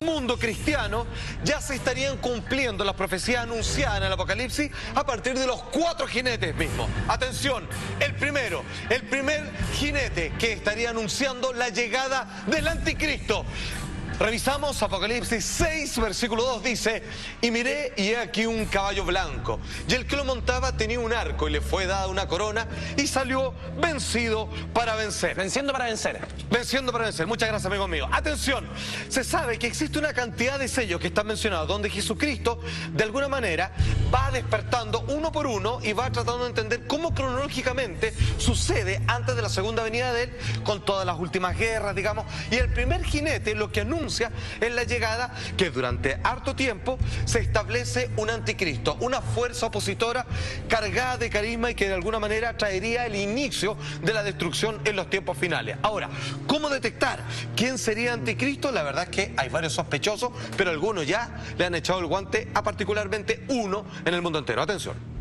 mundo cristiano ya se estarían cumpliendo las profecías anunciadas en el Apocalipsis a partir de los 4 jinetes mismos. Atención, el primer jinete que estaría anunciando la llegada del anticristo. Revisamos Apocalipsis 6, versículo 2, dice: y miré y he aquí un caballo blanco, y el que lo montaba tenía un arco y le fue dada una corona y salió vencido para vencer. Venciendo para vencer. Venciendo para vencer. Muchas gracias, amigo mío. Atención, se sabe que existe una cantidad de sellos que están mencionados donde Jesucristo de alguna manera va despertando uno por uno y va tratando de entender cómo cronológicamente sucede antes de la segunda venida de él, con todas las últimas guerras, digamos. Y el primer jinete lo que anuncia es la llegada que durante harto tiempo se establece un anticristo, una fuerza opositora cargada de carisma y que de alguna manera traería el inicio de la destrucción en los tiempos finales. Ahora, ¿cómo detectar quién sería anticristo? La verdad es que hay varios sospechosos, pero algunos ya le han echado el guante a particularmente uno en el mundo entero. Atención.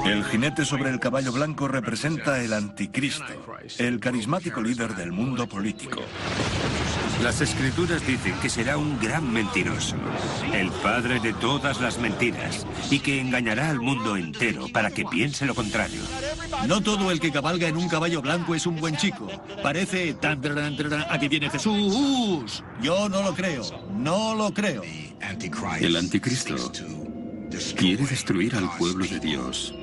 El jinete sobre el caballo blanco representa el anticristo, el carismático líder del mundo político. Las escrituras dicen que será un gran mentiroso, el padre de todas las mentiras, y que engañará al mundo entero para que piense lo contrario. No todo el que cabalga en un caballo blanco es un buen chico. Parece tan aquí viene Jesús. Yo no lo creo, no lo creo. El anticristo quiere destruir al pueblo de Dios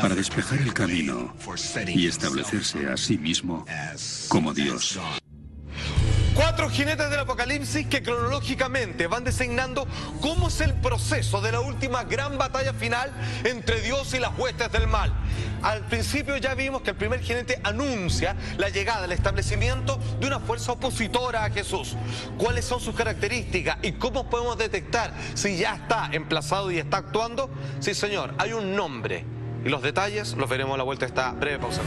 para despejar el camino y establecerse a sí mismo como Dios. 4 jinetes del Apocalipsis que cronológicamente van designando cómo es el proceso de la última gran batalla final entre Dios y las huestes del mal. Al principio ya vimos que el primer jinete anuncia la llegada, el establecimiento de una fuerza opositora a Jesús. ¿Cuáles son sus características y cómo podemos detectar si ya está emplazado y está actuando? Sí, señor, hay un nombre y los detalles los veremos a la vuelta de esta breve pausa.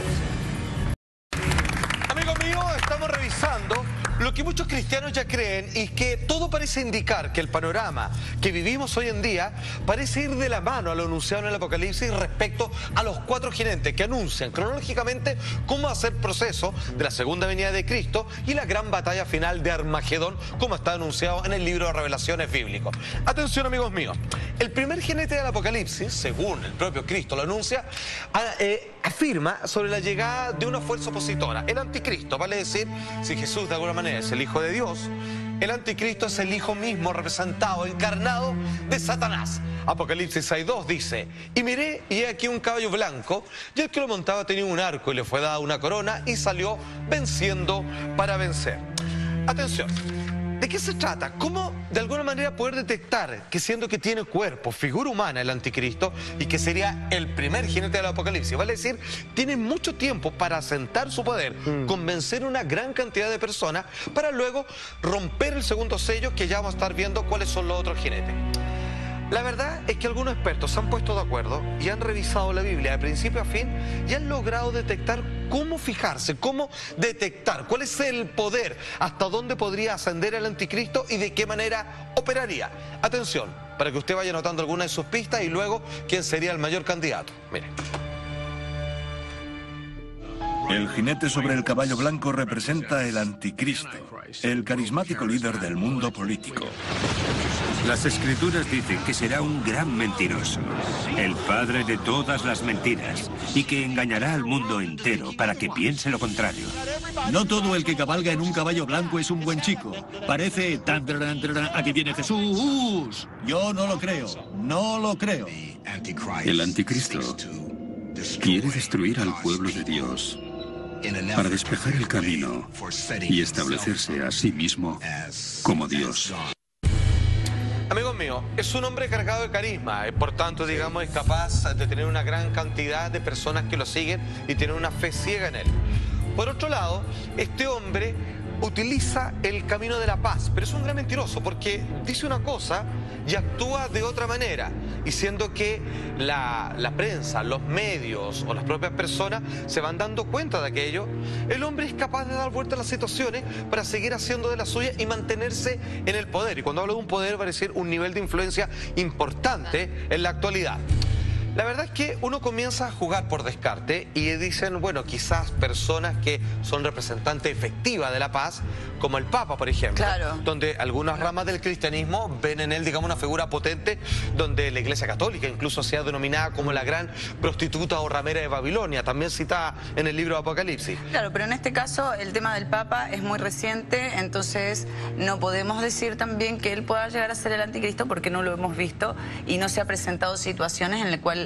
Amigos míos, estamos revisando lo que muchos cristianos ya creen, y que todo parece indicar que el panorama que vivimos hoy en día parece ir de la mano a lo anunciado en el Apocalipsis respecto a los 4 jinetes que anuncian cronológicamente cómo va a ser el proceso de la segunda venida de Cristo y la gran batalla final de Armagedón, como está anunciado en el libro de Revelaciones bíblicos. Atención, amigos míos, el primer jinete del Apocalipsis, según el propio Cristo lo anuncia, afirma sobre la llegada de una fuerza opositora, el anticristo. Vale decir, si Jesús de alguna manera es el Hijo de Dios, el anticristo es el Hijo mismo representado, encarnado de Satanás. Apocalipsis 6:2 dice: y miré y he aquí un caballo blanco, y el que lo montaba tenía un arco y le fue dada una corona y salió venciendo para vencer. Atención, ¿de qué se trata? ¿Cómo de alguna manera poder detectar que, siendo que tiene cuerpo, figura humana, el anticristo, y que sería el primer jinete del Apocalipsis? Vale decir, tiene mucho tiempo para asentar su poder, convencer a una gran cantidad de personas, para luego romper el segundo sello, que ya vamos a estar viendo cuáles son los otros jinetes. La verdad es que algunos expertos se han puesto de acuerdo y han revisado la Biblia de principio a fin y han logrado detectar cómo fijarse, cómo detectar cuál es el poder, hasta dónde podría ascender el anticristo y de qué manera operaría. Atención, para que usted vaya anotando alguna de sus pistas y luego quién sería el mayor candidato. Mire. El jinete sobre el caballo blanco representa el anticristo, el carismático líder del mundo político. Las escrituras dicen que será un gran mentiroso, el padre de todas las mentiras, y que engañará al mundo entero para que piense lo contrario. No todo el que cabalga en un caballo blanco es un buen chico. Parece tan aquí viene Jesús. Yo no lo creo, no lo creo. El anticristo quiere destruir al pueblo de Dios para despejar el camino y establecerse a sí mismo como Dios. Amigos míos, es un hombre cargado de carisma, por tanto, digamos, es capaz de tener una gran cantidad de personas que lo siguen y tienen una fe ciega en él. Por otro lado, este hombre utiliza el camino de la paz, pero es un gran mentiroso porque dice una cosa y actúa de otra manera, y siendo que la prensa, los medios o las propias personas se van dando cuenta de aquello, el hombre es capaz de dar vuelta a las situaciones para seguir haciendo de la suya y mantenerse en el poder. Y cuando hablo de un poder, va a decir un nivel de influencia importante en la actualidad. La verdad es que uno comienza a jugar por descarte y dicen, bueno, quizás personas que son representantes efectivas de la paz, como el Papa, por ejemplo, donde algunas ramas del cristianismo ven en él, digamos, una figura potente, donde la Iglesia Católica incluso se ha denominado como la gran prostituta o ramera de Babilonia, también citada en el libro de Apocalipsis. Claro, pero en este caso el tema del Papa es muy reciente, entonces no podemos decir también que él pueda llegar a ser el anticristo porque no lo hemos visto y no se ha presentado situaciones en las cuales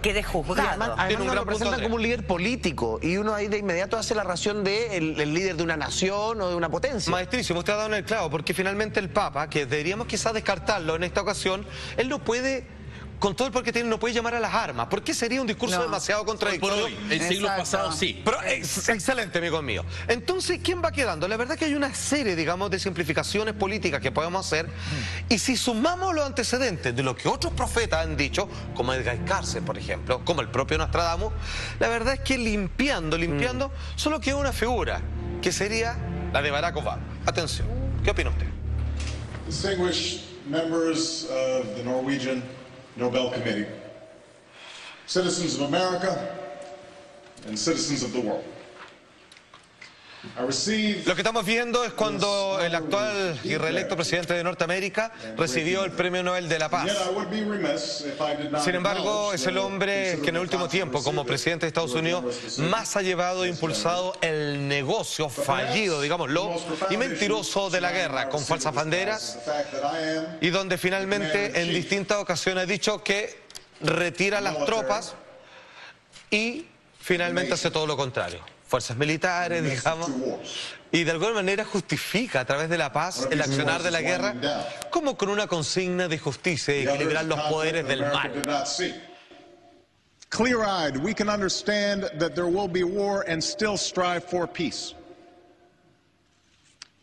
quede juzgado. Además no lo presenta como un líder político y uno ahí de inmediato hace la ración de el líder de una nación o de una potencia. Maestrísimo, usted ha dado en el clavo, porque finalmente el Papa, que deberíamos quizás descartarlo en esta ocasión, él no puede, con todo el poder que tiene, no puede llamar a las armas. ¿Por qué sería un discurso demasiado contradictorio? En siglos pasados sí. Pero excelente, amigo mío. Entonces, ¿quién va quedando? La verdad que hay una serie, digamos, de simplificaciones políticas que podemos hacer. Y si sumamos los antecedentes de lo que otros profetas han dicho, como Edgar Cárcel, por ejemplo, como el propio Nostradamus, la verdad es que limpiando, solo queda una figura, que sería la de Barack Obama. Atención, ¿qué opina usted? Distinguished members of the Norwegian Nobel Committee, citizens of America, and citizens of the world. Lo que estamos viendo es cuando el actual y reelecto presidente de Norteamérica recibió el Premio Nobel de la Paz. Sin embargo, es el hombre que en el último tiempo, como presidente de Estados Unidos, más ha llevado e impulsado el negocio fallido, digámoslo, y mentiroso de la guerra, con falsas banderas, y donde finalmente en distintas ocasiones ha dicho que retira las tropas y finalmente hace todo lo contrario. Fuerzas militares, digamos, y de alguna manera justifica a través de la paz el accionar de la guerra como con una consigna de justicia y equilibrar los poderes del mal. Clear-eyed, we can understand that there will be war and still strive for peace.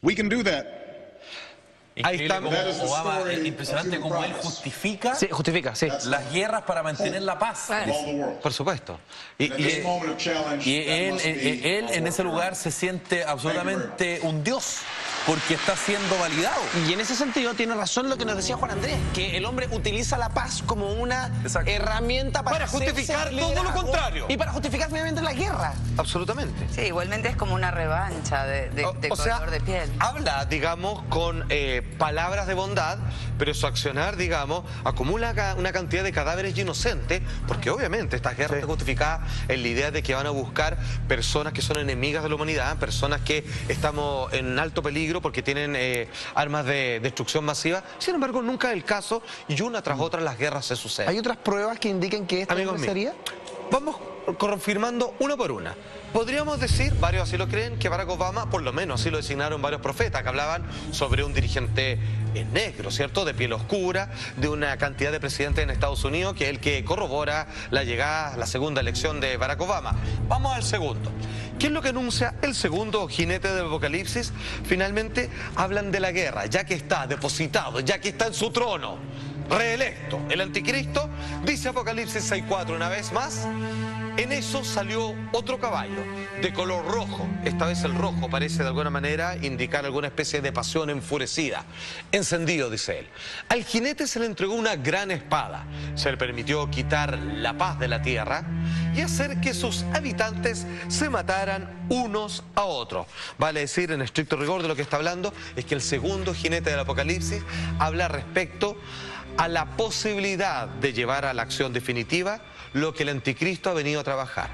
We can do that. Ahí está. Obama, es impresionante cómo él justifica las guerras para mantener la paz. Por supuesto. Y él en ese lugar se siente absolutamente un dios, porque está siendo validado. Y en ese sentido tiene razón lo que nos decía Juan Andrés, que el hombre utiliza la paz como una herramienta para justificar todo lo contrario. Y para justificar finalmente la guerra. Absolutamente. Sí, igualmente es como una revancha de color de piel. Habla, digamos, con palabras de bondad, pero su accionar, digamos, acumula una cantidad de cadáveres inocentes, porque obviamente estas guerras están justificadas en la idea de que van a buscar personas que son enemigas de la humanidad, personas que estamos en alto peligro porque tienen armas de destrucción masiva. Sin embargo, nunca es el caso y una tras otra las guerras se suceden. ¿Hay otras pruebas que indiquen que esto sería? Vamos confirmando una por una. Podríamos decir, varios así lo creen, que Barack Obama, por lo menos así lo designaron varios profetas, que hablaban sobre un dirigente negro, ¿cierto?, de piel oscura, de una cantidad de presidentes en Estados Unidos, que es el que corrobora la llegada, la segunda elección de Barack Obama. Vamos al segundo. ¿Qué es lo que anuncia el segundo jinete del Apocalipsis? Finalmente hablan de la guerra, ya que está depositado, ya que está en su trono, reelecto el anticristo, dice Apocalipsis 6:4 una vez más. En eso salió otro caballo de color rojo. Esta vez el rojo parece de alguna manera indicar alguna especie de pasión enfurecida. Encendido, dice él. Al jinete se le entregó una gran espada. Se le permitió quitar la paz de la tierra y hacer que sus habitantes se mataran unos a otros. Vale decir, en estricto rigor, de lo que está hablando es que el segundo jinete del Apocalipsis habla respecto a la posibilidad de llevar a la acción definitiva lo que el anticristo ha venido a trabajar.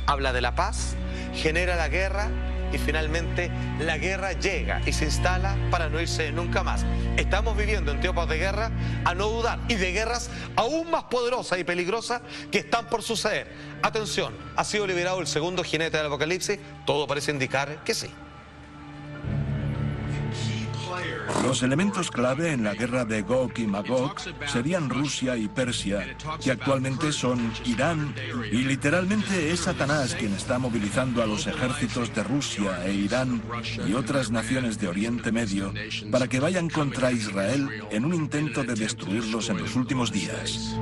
Habla de la paz, genera la guerra y finalmente la guerra llega y se instala para no irse nunca más. Estamos viviendo en tiempos de guerra, a no dudar, y de guerras aún más poderosas y peligrosas que están por suceder. Atención, ¿ha sido liberado el segundo jinete del Apocalipsis? Todo parece indicar que sí. Los elementos clave en la guerra de Gog y Magog serían Rusia y Persia, que actualmente son Irán, y literalmente es Satanás quien está movilizando a los ejércitos de Rusia e Irán y otras naciones de Oriente Medio para que vayan contra Israel en un intento de destruirlos en los últimos días.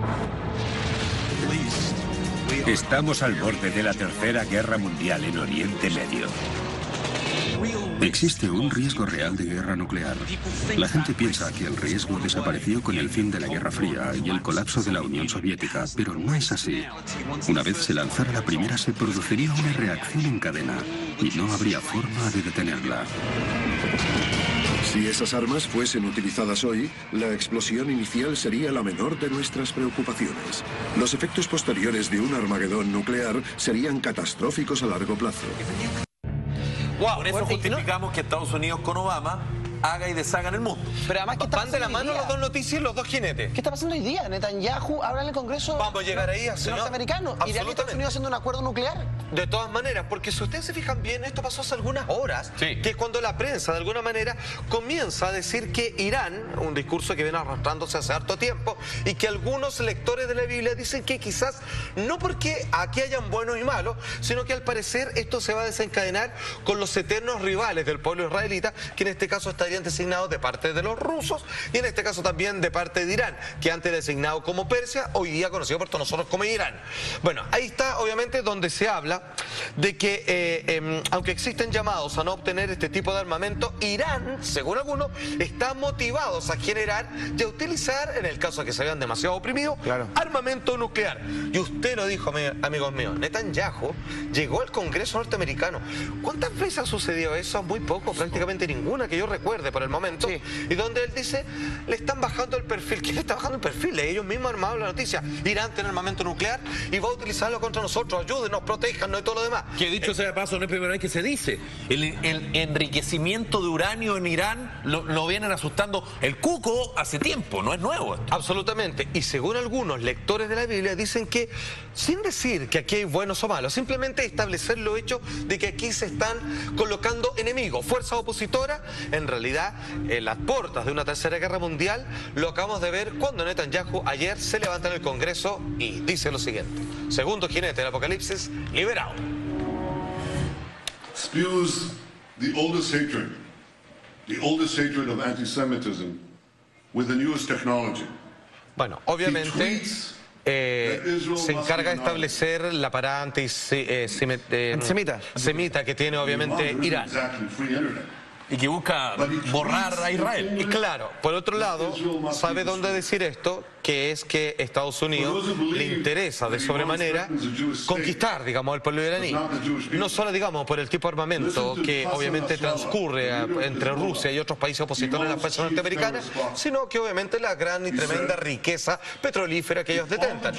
Estamos al borde de la Tercera Guerra Mundial en Oriente Medio. Existe un riesgo real de guerra nuclear. La gente piensa que el riesgo desapareció con el fin de la Guerra Fría y el colapso de la Unión Soviética, pero no es así. Una vez se lanzara la primera, se produciría una reacción en cadena y no habría forma de detenerla. Si esas armas fuesen utilizadas hoy, la explosión inicial sería la menor de nuestras preocupaciones. Los efectos posteriores de un Armagedón nuclear serían catastróficos a largo plazo. Wow, con eso justificamos que Estados Unidos con Obama haga y deshaga en el mundo. Pero además, ¿qué Van de la mano las dos noticias y los dos jinetes. ¿Qué está pasando hoy día? Netanyahu habla en el Congreso. Vamos a llegar ahí, señor. Norteamericano. ¿Irán y Estados Unidos haciendo un acuerdo nuclear? De todas maneras, porque si ustedes se fijan bien, esto pasó hace algunas horas, que es cuando la prensa, de alguna manera, comienza a decir que Irán, un discurso que viene arrastrándose hace harto tiempo, y que algunos lectores de la Biblia dicen que quizás, no porque aquí hayan buenos y malos, sino que al parecer esto se va a desencadenar con los eternos rivales del pueblo israelita, que en este caso estarían designados de parte de los rusos, y en este caso también de parte de Irán, que antes designado como Persia, hoy día conocido por todos nosotros como Irán. Bueno, ahí está obviamente donde se habla de que aunque existen llamados a no obtener este tipo de armamento, Irán, según algunos, está motivados a generar y a utilizar, en el caso de que se vean demasiado oprimidos, armamento nuclear. Y usted lo dijo, amigos míos, Netanyahu llegó al Congreso norteamericano. ¿Cuántas veces ha sucedido eso? Muy poco, prácticamente ninguna que yo recuerde por el momento. Y donde él dice, le están bajando el perfil. ¿Quién le está bajando el perfil? Ellos mismos han armado la noticia. Irán tiene armamento nuclear y va a utilizarlo contra nosotros. Ayúdenos, protéjanos y todo lo demás. Que dicho sea de paso, no es primera vez que se dice. El enriquecimiento de uranio en Irán lo vienen asustando el cuco hace tiempo, no es nuevo. Absolutamente. Y según algunos lectores de la Biblia dicen que, sin decir que aquí hay buenos o malos, simplemente establecer lo hecho de que aquí se están colocando enemigos, fuerzas opositoras, en realidad en las puertas de una tercera guerra mundial. Lo acabamos de ver cuando Netanyahu ayer se levanta en el Congreso y dice lo siguiente. Segundo jinete del Apocalipsis, liberado. Spews the oldest hatred of anti-Semitism with the newest technology. Bueno, obviamente se encarga de establecer la parada antisemita que tiene obviamente Irán. Y que busca borrar a Israel. Y claro, por otro lado, ¿sabe dónde decir esto? Que es que Estados Unidos le interesa de sobremanera conquistar, digamos, al pueblo iraní. No solo, digamos, por el tipo de armamento que obviamente transcurre entre Rusia y otros países opositores a las fuerzas norteamericanas, sino que obviamente la gran y tremenda riqueza petrolífera que ellos detentan.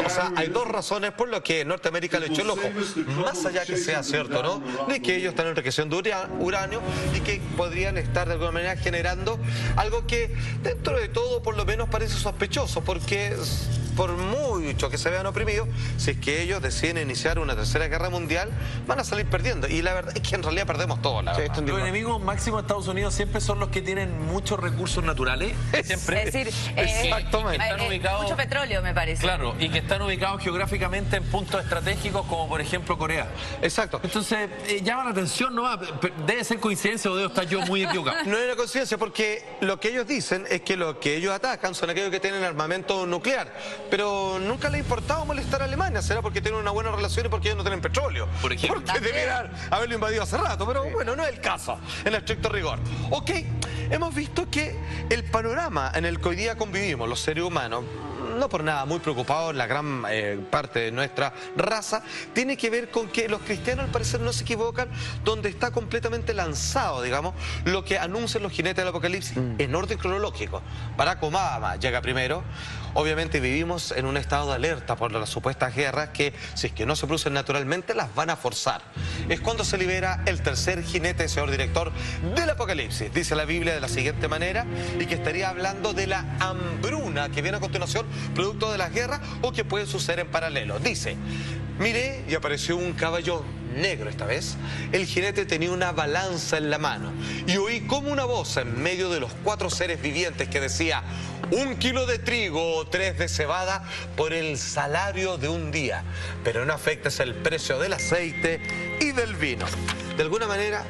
O sea, hay dos razones por las que Norteamérica le echó el ojo. Más allá que sea cierto, ¿no?, de que ellos están enriqueciendo uranio y que podrían estar de alguna manera generando algo que dentro de todo por lo menos parece sospechoso, porque por mucho que se vean oprimidos, si es que ellos deciden iniciar una tercera guerra mundial, van a salir perdiendo. Y la verdad es que en realidad perdemos todo, la verdad. Los enemigos máximos de Estados Unidos siempre son los que tienen muchos recursos naturales. Siempre. Es decir, exactamente. Están ubicados, mucho petróleo, me parece. Claro, y que están ubicados geográficamente en puntos estratégicos como por ejemplo Corea. Exacto. Entonces, llama la atención, ¿no? Debe ser coincidencia o debo estar yo muy equivocado. No es una coincidencia, porque lo que ellos dicen es que lo que ellos atacan son aquellos que tienen armamento nuclear. Pero nunca le ha importado molestar a Alemania. ¿Será porque tienen una buena relación y porque ellos no tienen petróleo? Por ejemplo. Porque debieran haberlo invadido hace rato, pero bueno, no es el caso, en estricto rigor. Ok, hemos visto que el panorama en el que hoy día convivimos los seres humanos, no por nada muy preocupados, la gran parte de nuestra raza, tiene que ver con que los cristianos al parecer no se equivocan, donde está completamente lanzado, digamos, lo que anuncian los jinetes del Apocalipsis en orden cronológico. Barack Obama llega primero. Obviamente vivimos en un estado de alerta por las supuestas guerras que, si es que no se producen naturalmente, las van a forzar. Es cuando se libera el tercer jinete, señor director, del Apocalipsis. Dice la Biblia de la siguiente manera, y que estaría hablando de la hambruna que viene a continuación, producto de las guerras o que puede suceder en paralelo. Dice, miré y apareció un caballo negro esta vez. El jinete tenía una balanza en la mano y oí como una voz en medio de los cuatro seres vivientes que decía: 1 kilo de trigo o 3 de cebada por el salario de un día, pero no afectes el precio del aceite y del vino. De alguna manera,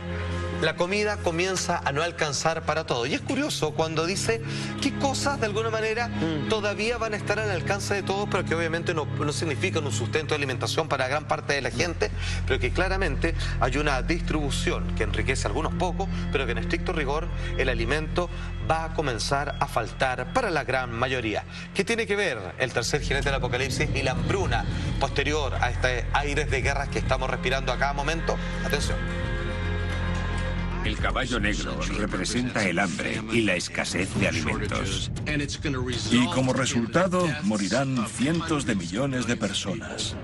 la comida comienza a no alcanzar para todo. Y es curioso cuando dice qué cosas de alguna manera todavía van a estar al alcance de todos, pero que obviamente no significan un sustento de alimentación para gran parte de la gente, pero que claramente hay una distribución que enriquece a algunos pocos, pero que en estricto rigor el alimento va a comenzar a faltar para la gran mayoría. ¿Qué tiene que ver el tercer jinete del apocalipsis y la hambruna posterior a este aires de guerras que estamos respirando a cada momento? Atención. El caballo negro representa el hambre y la escasez de alimentos. Y como resultado, morirán cientos de millones de personas.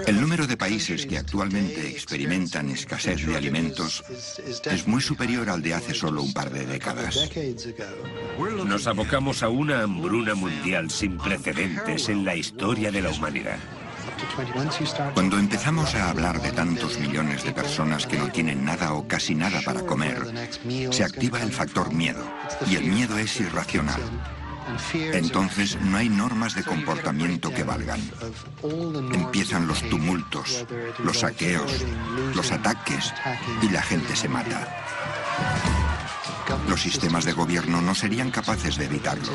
El número de países que actualmente experimentan escasez de alimentos es muy superior al de hace solo un par de décadas. Nos abocamos a una hambruna mundial sin precedentes en la historia de la humanidad. Cuando empezamos a hablar de tantos millones de personas que no tienen nada o casi nada para comer, se activa el factor miedo, y el miedo es irracional. Entonces no hay normas de comportamiento que valgan. Empiezan los tumultos, los saqueos, los ataques y la gente se mata. Los sistemas de gobierno no serían capaces de evitarlo.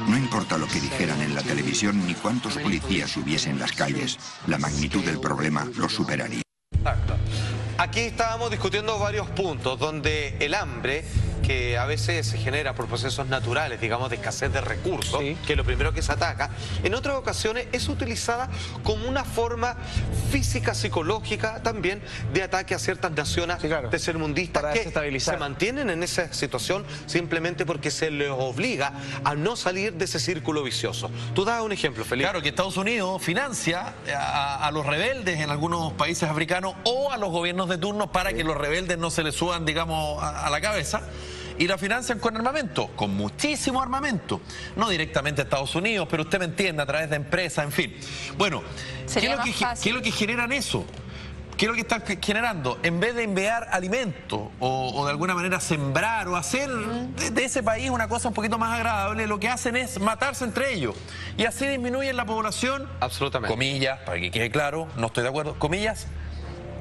No importa lo que dijeran en la televisión ni cuántos policías hubiese en las calles, la magnitud del problema lo superaría. Exacto. Aquí estábamos discutiendo varios puntos donde el hambre, que a veces se genera por procesos naturales, digamos, de escasez de recursos, que es lo primero que se ataca, en otras ocasiones es utilizada como una forma física, psicológica también, de ataque a ciertas naciones tercermundistas que se mantienen en esa situación simplemente porque se les obliga a no salir de ese círculo vicioso. Tú das un ejemplo, Felipe. Claro, que Estados Unidos financia a los rebeldes en algunos países africanos o a los gobiernos de turno para que los rebeldes no se les suban, digamos, a la cabeza. Y la financian con armamento, con muchísimo armamento. No directamente a Estados Unidos, pero usted me entiende, a través de empresas, en fin. Bueno, ¿qué es lo que generan eso? ¿Qué es lo que están generando? En vez de enviar alimento o de alguna manera sembrar o hacer de ese país una cosa un poquito más agradable, lo que hacen es matarse entre ellos. Y así disminuyen la población, comillas, para que quede claro, no estoy de acuerdo, comillas,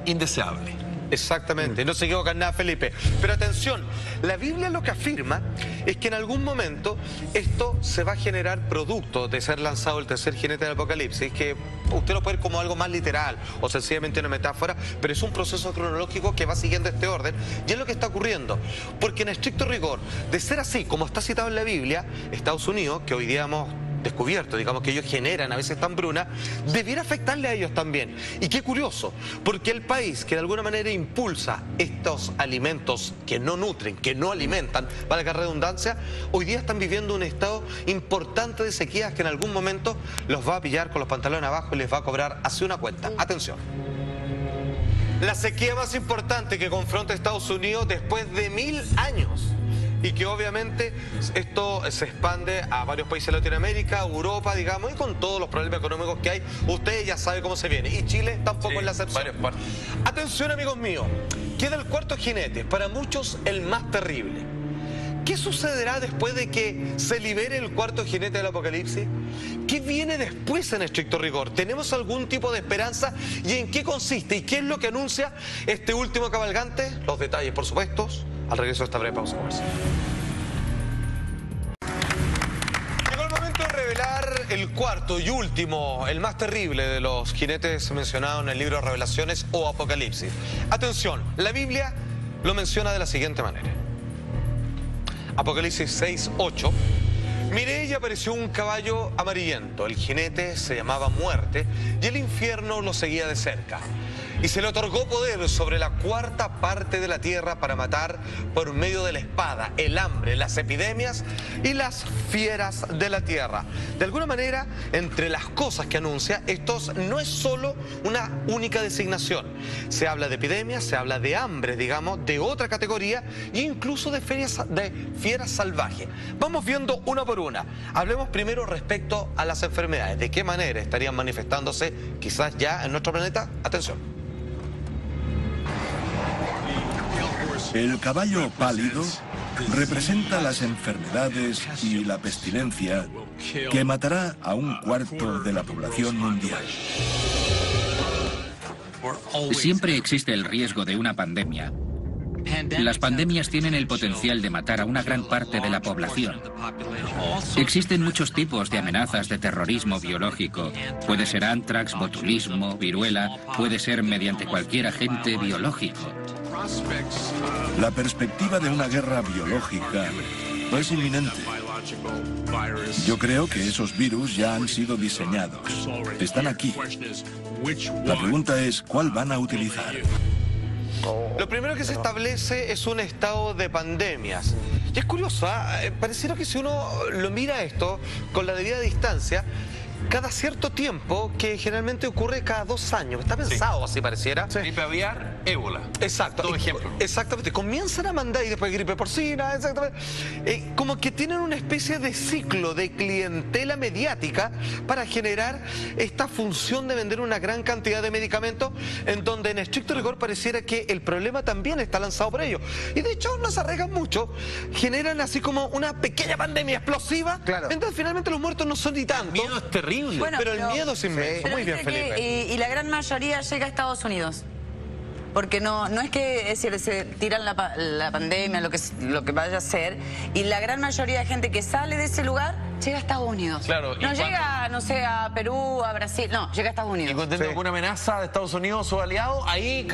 indeseable. Exactamente, no se equivocan nada, Felipe. Pero atención, la Biblia lo que afirma es que en algún momento esto se va a generar producto de ser lanzado el tercer jinete del apocalipsis, que usted lo puede ver como algo más literal o sencillamente una metáfora, pero es un proceso cronológico que va siguiendo este orden y es lo que está ocurriendo. Porque en estricto rigor, de ser así como está citado en la Biblia, Estados Unidos, que hoy día hemos descubierto, digamos, que ellos generan a veces esta hambruna, debiera afectarle a ellos también. Y qué curioso, porque el país que de alguna manera impulsa estos alimentos que no nutren, que no alimentan, valga la redundancia, hoy día están viviendo un estado importante de sequías que en algún momento los va a pillar con los pantalones abajo y les va a cobrar hacia una cuenta. Atención. La sequía más importante que confronta a Estados Unidos después de 1000 años. Y que obviamente esto se expande a varios países de Latinoamérica, Europa, digamos, y con todos los problemas económicos que hay, usted ya sabe cómo se viene. Y Chile tampoco es la excepción. Atención, amigos míos, queda el cuarto jinete, para muchos el más terrible. ¿Qué sucederá después de que se libere el cuarto jinete del apocalipsis? ¿Qué viene después en estricto rigor? ¿Tenemos algún tipo de esperanza? ¿Y en qué consiste? ¿Y qué es lo que anuncia este último cabalgante? Los detalles, por supuesto, al regreso de esta breve pausa comercial. Llegó el momento de revelar el cuarto y último, el más terrible de los jinetes mencionados en el libro de Revelaciones o Apocalipsis. Atención, la Biblia lo menciona de la siguiente manera. Apocalipsis 6:8. Miré y apareció un caballo amarillento. El jinete se llamaba Muerte y el infierno lo seguía de cerca. Y se le otorgó poder sobre la cuarta parte de la tierra para matar por medio de la espada, el hambre, las epidemias y las fieras de la tierra. De alguna manera, entre las cosas que anuncia, esto no es solo una única designación. Se habla de epidemias, se habla de hambre, digamos, de otra categoría e incluso de fieras salvajes. Vamos viendo una por una. Hablemos primero respecto a las enfermedades. ¿De qué manera estarían manifestándose quizás ya en nuestro planeta? Atención. El caballo pálido representa las enfermedades y la pestilencia que matará a un cuarto de la población mundial. Siempre existe el riesgo de una pandemia. Las pandemias tienen el potencial de matar a una gran parte de la población. Existen muchos tipos de amenazas de terrorismo biológico. Puede ser ántrax, botulismo, viruela, puede ser mediante cualquier agente biológico. La perspectiva de una guerra biológica no es inminente. Yo creo que esos virus ya han sido diseñados. Están aquí. La pregunta es, ¿cuál van a utilizar? Lo primero que se establece es un estado de pandemias. Y es curioso, pareciera que si uno lo mira esto con la debida distancia, cada cierto tiempo, que generalmente ocurre cada 2 años. Está pensado, así pareciera. Gripe aviar, ébola. Exacto. Todo ejemplo. Exactamente. Comienzan a mandar y después gripe porcina, exactamente. Como que tienen una especie de ciclo de clientela mediática para generar esta función de vender una gran cantidad de medicamentos, en donde en estricto rigor pareciera que el problema también está lanzado por ellos. Y de hecho no se arriesgan mucho, generan así como una pequeña pandemia explosiva. Claro. Entonces finalmente los muertos no son ni tanto. El miedo es terrible. Bueno, pero el miedo es inmenso. Muy bien, Felipe. Y la gran mayoría llega a Estados Unidos. Porque no es que es decir, se tiran la pandemia, lo que vaya a ser, y la gran mayoría de gente que sale de ese lugar llega a Estados Unidos. Claro, no llega, no sé, a Perú, a Brasil, no, llega a Estados Unidos. Y cuando tienen alguna amenaza de Estados Unidos o sus aliados, ahí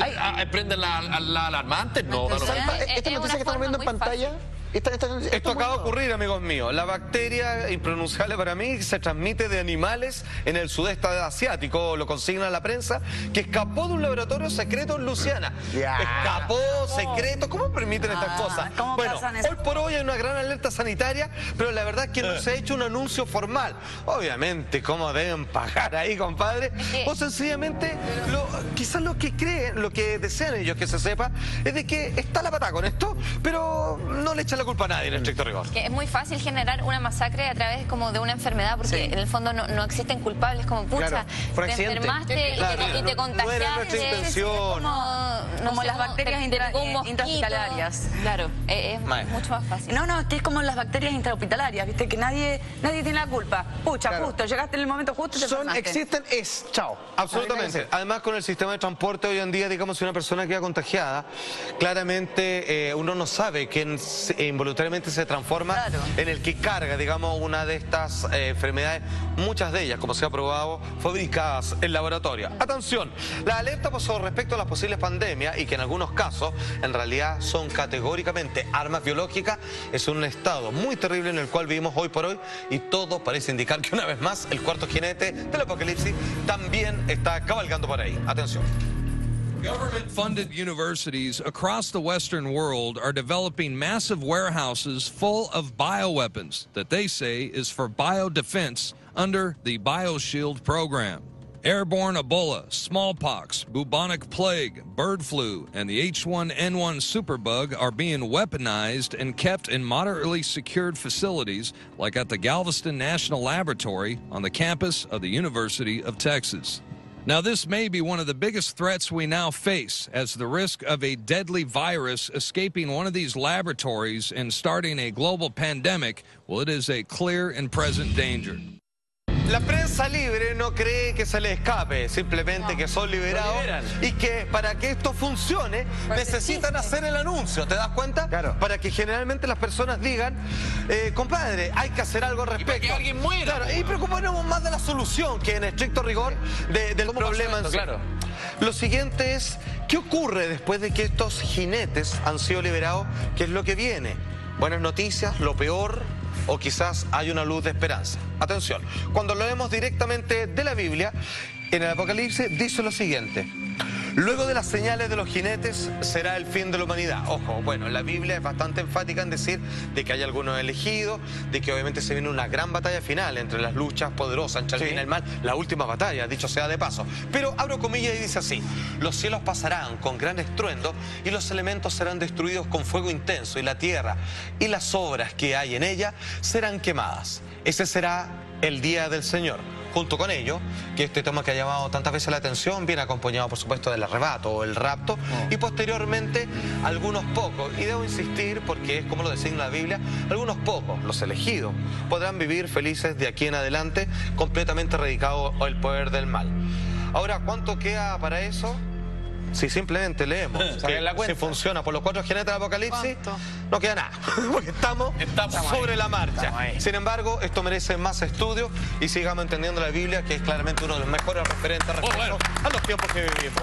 prenden la alarma antes. No, esta noticia que estamos viendo en pantalla... Esto acaba de ocurrir, amigos míos. La bacteria, impronunciable para mí, se transmite de animales en el sudeste asiático, lo consigna la prensa, que escapó de un laboratorio secreto en Luisiana. Escapó, secreto. ¿Cómo permiten estas cosas? Bueno, hoy por hoy hay una gran alerta sanitaria, pero la verdad es que no se ha hecho un anuncio formal. Obviamente, ¿cómo deben pagar ahí, compadre? O sencillamente, quizás lo que creen, lo que desean ellos que se sepa, es de que está la patada con esto, pero no le echan la culpa a nadie en estricto rigor. Que es muy fácil generar una masacre a través como de una enfermedad, porque en el fondo no existen culpables, como pucha, te enfermaste y te contagiaste. No era nuestra intención. Como las bacterias intrahospitalarias. Claro, es mucho más fácil. No, es que es como las bacterias intrahospitalarias, viste, que nadie tiene la culpa. Pucha, justo, llegaste en el momento justo y te enfermaste. Existen, chao. Absolutamente. Además, con el sistema de transporte hoy en día, digamos, si una persona queda contagiada, claramente uno no sabe quién involuntariamente se transforma en el que carga, digamos, una de estas enfermedades, muchas de ellas, como se ha probado, fabricadas en laboratorio. Atención, la alerta pasó respecto a las posibles pandemias y que en algunos casos, en realidad, son categóricamente armas biológicas, es un estado muy terrible en el cual vivimos hoy por hoy y todo parece indicar que una vez más el cuarto jinete del apocalipsis también está cabalgando por ahí. Atención. Government-funded universities across the Western world are developing massive warehouses full of bioweapons that they say is for biodefense under the BioShield program. Airborne Ebola, smallpox, bubonic plague, bird flu, and the H1N1 superbug are being weaponized and kept in moderately secured facilities like at the Galveston National Laboratory on the campus of the University of Texas. Now, this may be one of the biggest threats we now face, as the risk of a deadly virus escaping one of these laboratories and starting a global pandemic, well, it is a clear and present danger. La prensa libre no cree que se le escape, simplemente que son liberados y que para que esto funcione necesitan hacer el anuncio, ¿te das cuenta? Claro. Para que generalmente las personas digan, compadre, hay que hacer algo al respecto. Y para que alguien muera. Claro, y preocuparnos más de la solución que en estricto rigor del problema en sí. Claro. Lo siguiente es, ¿qué ocurre después de que estos jinetes han sido liberados? ¿Qué es lo que viene? Buenas noticias, lo peor, o quizás hay una luz de esperanza. Atención, cuando lo leemos directamente de la Biblia, en el Apocalipsis dice lo siguiente: luego de las señales de los jinetes será el fin de la humanidad. Ojo, bueno, la Biblia es bastante enfática en decir de que hay algunos elegidos, de que obviamente se viene una gran batalla final entre las luchas poderosas entre el bien y el mal, la última batalla, dicho sea de paso. Pero abro comillas y dice así: los cielos pasarán con gran estruendo y los elementos serán destruidos con fuego intenso y la tierra y las obras que hay en ella serán quemadas. Ese será el día del Señor. Junto con ello, que este tema que ha llamado tantas veces la atención viene acompañado, por supuesto, del arrebato o el rapto, y posteriormente algunos pocos, y debo insistir porque es como lo designa la Biblia, algunos pocos, los elegidos, podrán vivir felices de aquí en adelante, completamente erradicados al poder del mal. Ahora, ¿cuánto queda para eso? si simplemente leemos que si funciona por los 4 jinetes del Apocalipsis, no queda nada, porque estamos sobre la marcha. Sin embargo, esto merece más estudio y sigamos entendiendo la Biblia, que es claramente uno de los mejores referentes respecto a los tiempos que vivimos.